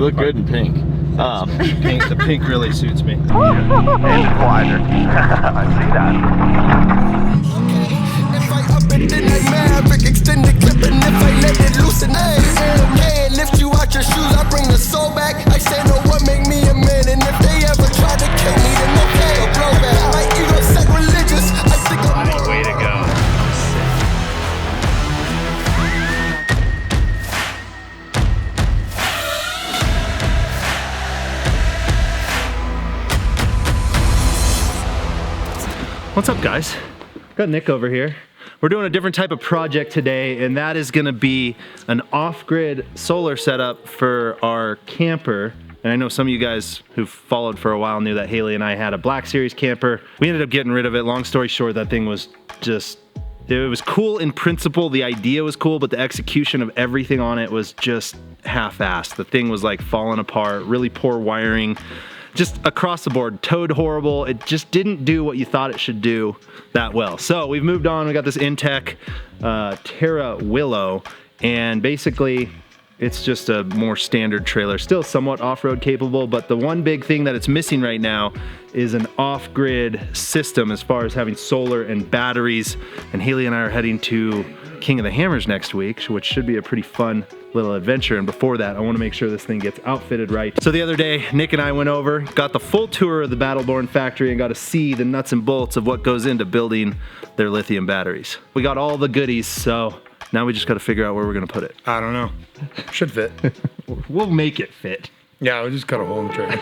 look good in pink. The pink really suits me. And quieter. I see that. If I up it, then I maverick, extend the clip, and if I let it loosen, okay, lift you out your shoes, I bring the soul back. I say no one make me a man, and if they ever try to kill me, then okay, a blowback. My ego sacrilegious, I think I'm Nice way to go. What's up, guys? Got Nick over here. We're doing a different type of project today, and that is gonna be an off-grid solar setup for our camper. And I know some of you guys who've followed for a while knew that Haley and I had a Black Series camper. We ended up getting rid of it. Long story short, that thing was just, it was cool in principle. The idea was cool, but the execution of everything on it was just half-assed. The thing was like falling apart, really poor wiring. Just across the board, towed horrible. It just didn't do what you thought it should do that well. So we've moved on. We got this Intech Terra Willow, and basically it's just a more standard trailer, still somewhat off-road capable, but the one big thing that it's missing right now is an off-grid system as far as having solar and batteries. And Haley and I are heading to King of the Hammers next week, which should be a pretty fun little adventure. And before that, I want to make sure this thing gets outfitted right. So the other day, Nick and I went over, got the full tour of the Battleborn factory, and got to see the nuts and bolts of what goes into building their lithium batteries. We got all the goodies, so now we just got to figure out where we're going to put it. I don't know. Should fit. We'll make it fit. Yeah, we'll just cut a hole in the trailer.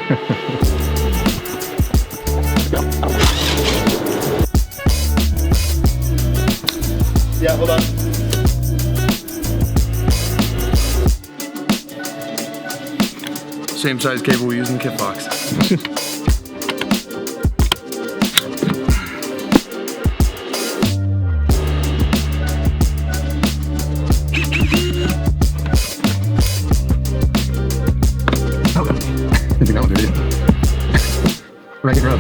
Yeah, hold on. Same size cable we use in the kit box. I think that was video. Ragged Road.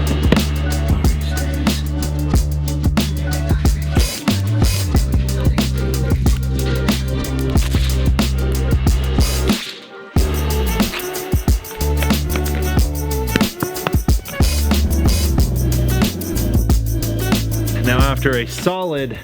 Now after a solid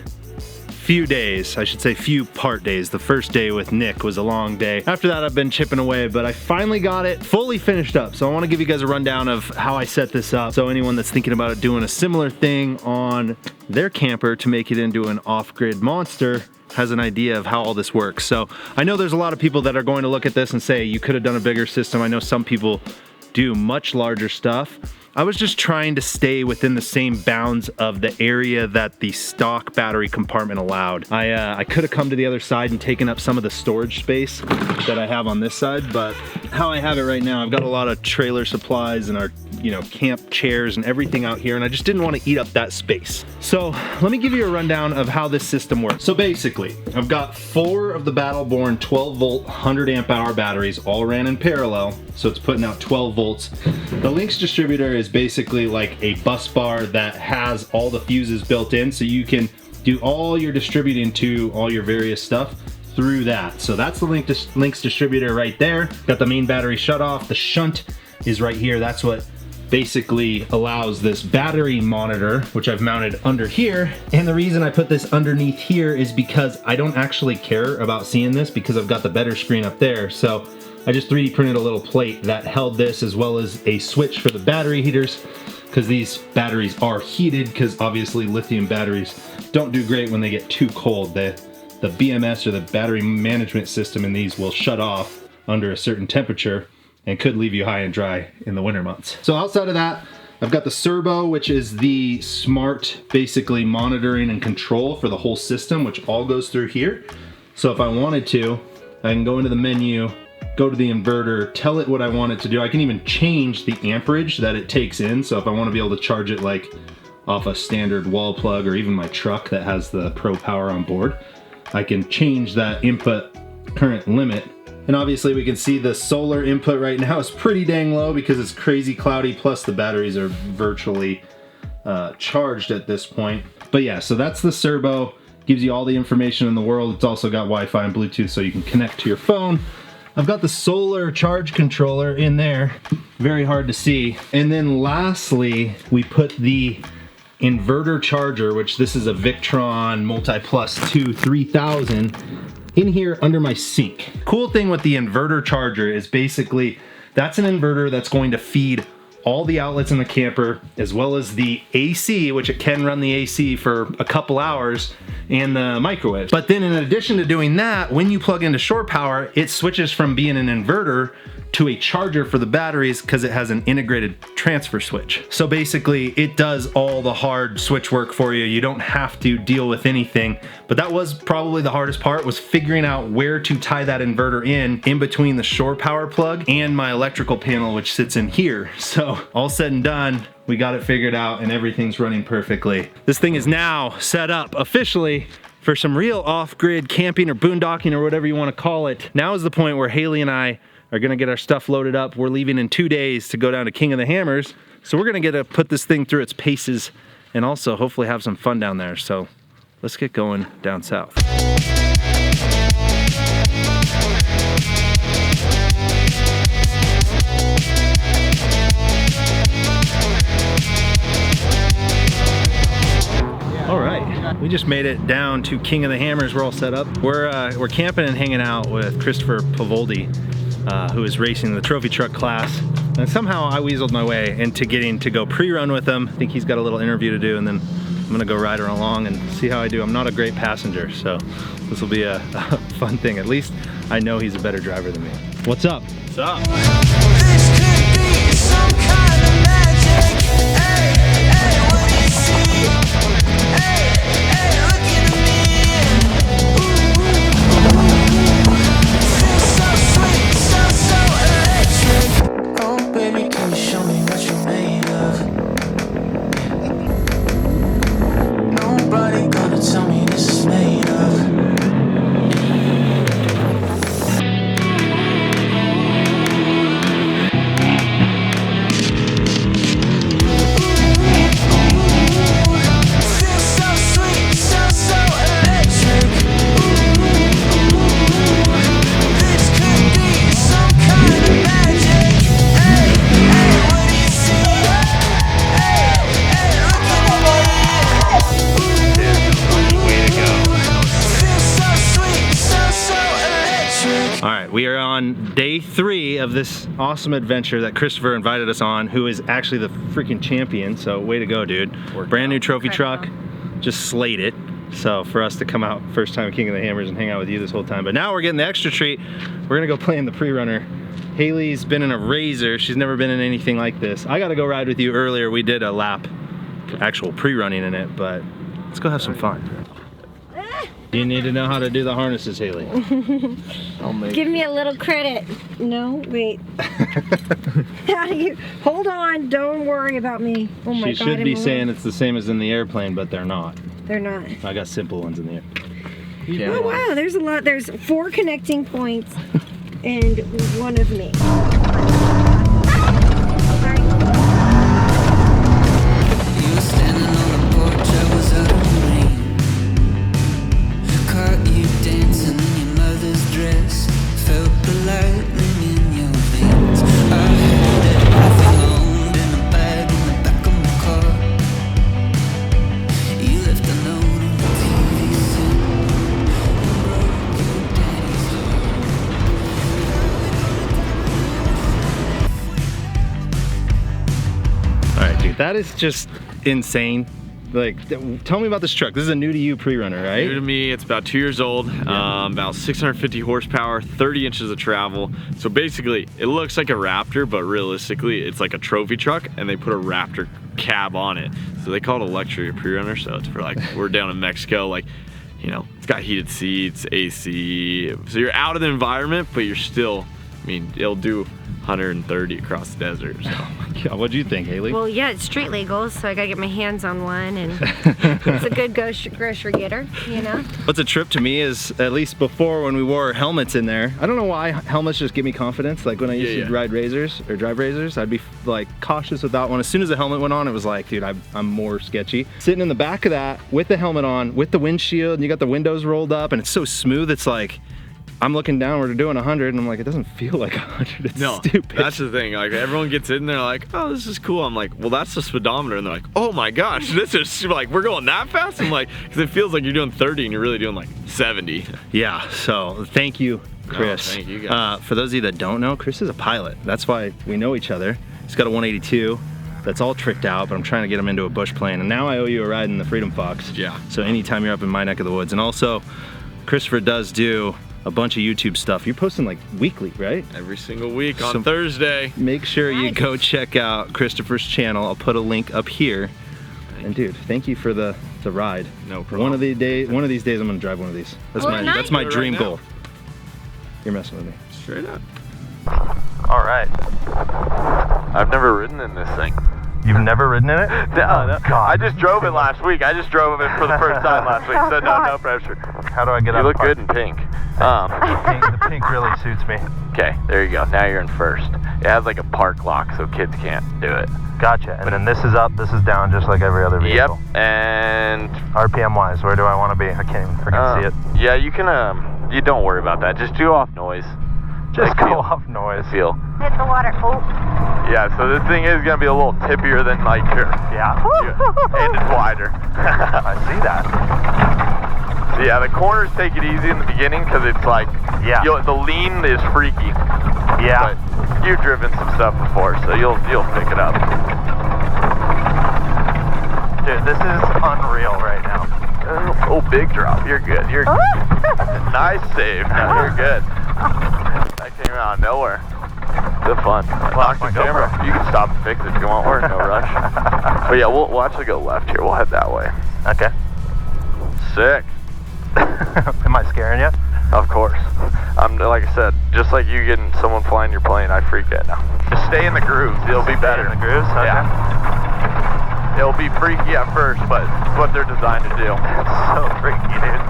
few days, I should say few part days, the first day with Nick was a long day. After that I've been chipping away, but I finally got it fully finished up. So I want to give you guys a rundown of how I set this up. So anyone that's thinking about it doing a similar thing on their camper to make it into an off-grid monster has an idea of how all this works. So I know there's a lot of people that are going to look at this and say you could have done a bigger system. I know some people do much larger stuff. I was just trying to stay within the same bounds of the area that the stock battery compartment allowed. I could have come to the other side and taken up some of the storage space that I have on this side, but how I have it right now, I've got a lot of trailer supplies and our, camp chairs and everything out here, and I just didn't want to eat up that space. So let me give you a rundown of how this system works. So basically, I've got 4 of the Battleborn 12 volt 100 amp hour batteries all ran in parallel, so it's putting out 12 volts. The Lynx distributor is basically like a bus bar that has all the fuses built in, so you can do all your distributing to all your various stuff through that. So that's the Lynx distributor right there. Got the main battery shut off. The shunt is right here. That's what basically allows this battery monitor, which I've mounted under here. And the reason I put this underneath here is because I don't actually care about seeing this because I've got the better screen up there. So I just 3D printed a little plate that held this, as well as a switch for the battery heaters, because these batteries are heated, because obviously lithium batteries don't do great when they get too cold. The BMS, or the battery management system, in these will shut off under a certain temperature and could leave you high and dry in the winter months. So outside of that, I've got the Serbo, which is the smart, basically monitoring and control for the whole system, which all goes through here. So if I wanted to, I can go into the menu, go to the inverter, tell it what I want it to do. I can even change the amperage that it takes in. So if I want to be able to charge it like off a standard wall plug, or even my truck that has the Pro Power on board, I can change that input current limit. And obviously we can see the solar input right now is pretty dang low because it's crazy cloudy, plus the batteries are virtually charged at this point. But yeah, so that's the Serbo. Gives you all the information in the world. It's also got Wi-Fi and Bluetooth, so you can connect to your phone. I've got the solar charge controller in there. Very hard to see. And then lastly, we put the inverter charger, which this is a Victron Multi Plus 2 3000, in here under my sink. Cool thing with the inverter charger is basically that's an inverter that's going to feed all the outlets in the camper, as well as the AC, which it can run the AC for a couple hours, and the microwave. But then in addition to doing that, when you plug into shore power, it switches from being an inverter to a charger for the batteries because it has an integrated transfer switch. So basically it does all the hard switch work for you. You don't have to deal with anything. But that was probably the hardest part, was figuring out where to tie that inverter in between the shore power plug and my electrical panel, which sits in here. So all said and done, we got it figured out and everything's running perfectly. This thing is now set up officially for some real off-grid camping or boondocking or whatever you want to call it. Now is the point where Haley and I are gonna get our stuff loaded up. We're leaving in 2 days to go down to King of the Hammers. So we're gonna get to put this thing through its paces and also hopefully have some fun down there. So let's get going down south. All right, we just made it down to King of the Hammers. We're all set up. We're camping and hanging out with Christopher Pavoldi, who is racing the trophy truck class. And somehow I weaseled my way into getting to go pre-run with him. I think he's got a little interview to do, and then I'm gonna go ride her along and see how I do. I'm not a great passenger, so this will be a fun thing. At least I know he's a better driver than me. What's up? What's up? This could be some kind of magic. Hey, hey, what do you see? Hey, hey, look at me. Ooh, feels so sweet, so electric. Oh, baby, can you show me what you're made of? Nobody gonna tell me this is made of. We are on day 3 of this awesome adventure that Christopher invited us on, who is actually the freaking champion, so way to go, dude. Brand new trophy truck, just slayed it. So for us to come out first time at King of the Hammers and hang out with you this whole time. But now we're getting the extra treat. We're gonna go play in the pre-runner. Haley's been in a Razor. She's never been in anything like this. I got to go ride with you earlier. We did a lap, actual pre-running in it, but let's go have some fun. You need to know how to do the harnesses, Haley. Give me a little credit. No, wait. How do you? Hold on. Don't worry about me. Oh my God. She should be saying it's the same as in the airplane, but they're not. They're not. I got simple ones in the air. Yeah. Oh wow, there's a lot. There's 4 connecting points and 1 of me. That is just insane. Like, tell me about this truck. This is a new to you pre-runner, right? New to me. It's about 2 years old. About 650 horsepower, 30 inches of travel. So basically, it looks like a Raptor, but realistically, it's like a trophy truck, and they put a Raptor cab on it. So they call it a luxury pre-runner. So it's for like, we're down in Mexico, like, you know, it's got heated seats, AC. So you're out of the environment, but you're still, I mean, it'll do 130 across the desert. So. Yeah, what do you think, Haley? Well, yeah, it's street legal, so I gotta get my hands on one, and it's a good grocery getter, you know? What's a trip to me is, at least before when we wore helmets in there, I don't know why helmets just give me confidence. Like when I used to ride Razors or drive Razors, I'd be like cautious without one. As soon as the helmet went on, it was like, dude, I'm more sketchy. Sitting in the back of that with the helmet on, with the windshield, and you got the windows rolled up, and it's so smooth, it's like, I'm looking down, we're doing 100, and I'm like, it doesn't feel like 100. It's stupid. That's the thing. Like, everyone gets in there like, oh, this is cool. I'm like, well, that's the speedometer. And they're like, oh my gosh, this is like, we're going that fast? I'm like, because it feels like you're doing 30 and you're really doing like 70. Yeah, so thank you, Chris. Oh, thank you guys. For those of you that don't know, Chris is a pilot. That's why we know each other. He's got a 182. That's all tricked out, but I'm trying to get him into a bush plane. And now I owe you a ride in the Freedom Fox. Yeah. So anytime you're up in my neck of the woods. And also, Christopher does do a bunch of YouTube stuff. You're posting like weekly, right? Every single week on Thursday. Make sure you go check out Christopher's channel. I'll put a link up here. And dude, thank you for the ride. No problem. One of these days I'm gonna drive one of these. That's my dream goal. You're messing with me. Straight up. All right. I've never ridden in this thing. You've never ridden in it? No. I just drove it last week. I just drove it for the first time last week, so no pressure. How do I get out? You look good in pink. The pink really suits me. Okay, there you go. Now you're in first. It has like a park lock, so kids can't do it. Gotcha. And then this is up, this is down, just like every other vehicle. Yep. And RPM wise, where do I want to be? I can't even freaking see it. Yeah, you can. You don't worry about that. Just do off noise. Just Like go feel. off noise. Feel. Hit the water. Oh. Yeah, so this thing is gonna be a little tippier than like your. Yeah. And it's wider. I see that. So yeah, the corners take it easy in the beginning because it's like, the lean is freaky. Yeah. But you've driven some stuff before, so you'll pick it up. Dude, this is unreal right now. Oh, big drop. You're good. You're nice save. No, you're good. That came out of nowhere. Good fun. Knock the camera. You can stop and fix it if you want. We're in no rush. But yeah, we'll actually go left here. We'll head that way. Okay. Sick. Am I scaring you? Of course. Like I said, just like you getting someone flying your plane, I freak out now. Just stay in the grooves. It'll be better. In the grooves? Okay. Yeah. It'll be freaky at first, but it's what they're designed to do. So freaky, dude.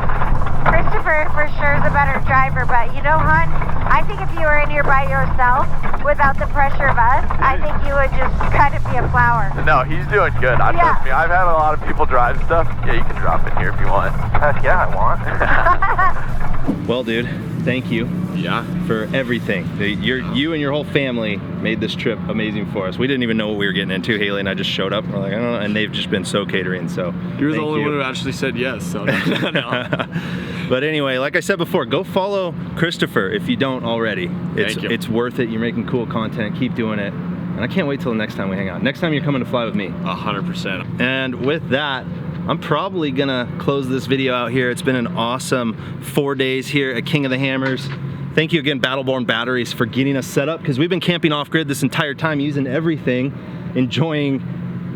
Christopher for sure is a better driver, but you know, hon, I think if you were in here by yourself without the pressure of us, I think you would just kind of be a flower. No, he's doing good. Trust me, I've had a lot of people drive stuff. Yeah, you can drop in here if you want. Heck yeah, I want. Well, dude, thank you. Yeah. For everything. You and your whole family made this trip amazing for us. We didn't even know what we were getting into. Haley and I just showed up. We're like, I don't know, and they've just been so catering. So you're the only one who actually said yes. So no. But anyway, like I said before, go follow Christopher if you don't already. It's worth it. You're making cool content. Keep doing it. And I can't wait till the next time we hang out. Next time you're coming to fly with me. 100%. And with that, I'm probably gonna close this video out here. It's been an awesome 4 days here at King of the Hammers. Thank you again, Battleborn Batteries, for getting us set up, because we've been camping off-grid this entire time, using everything, enjoying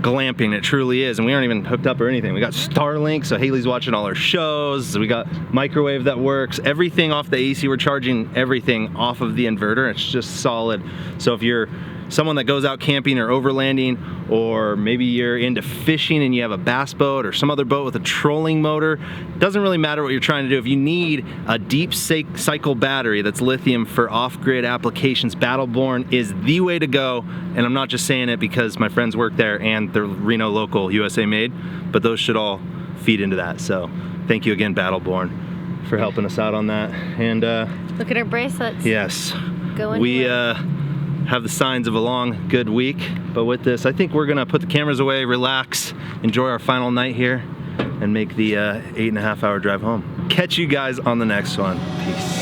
glamping. It truly is, and we aren't even hooked up or anything. We got Starlink, so Haley's watching all our shows. We got microwave that works. Everything off the AC. We're charging everything off of the inverter. It's just solid. So if you're someone that goes out camping or overlanding, or maybe you're into fishing and you have a bass boat or some other boat with a trolling motor, doesn't really matter what you're trying to do. If you need a deep cycle battery that's lithium for off-grid applications, Battleborn is the way to go. And I'm not just saying it because my friends work there and they're Reno local, USA made, but those should all feed into that. So thank you again, Battleborn, for helping us out on that. And look at our bracelets. yes, Going we have the signs of a long, good week. But with this, I think we're gonna put the cameras away, relax, enjoy our final night here, and make the 8.5 hour drive home. Catch you guys on the next one. Peace.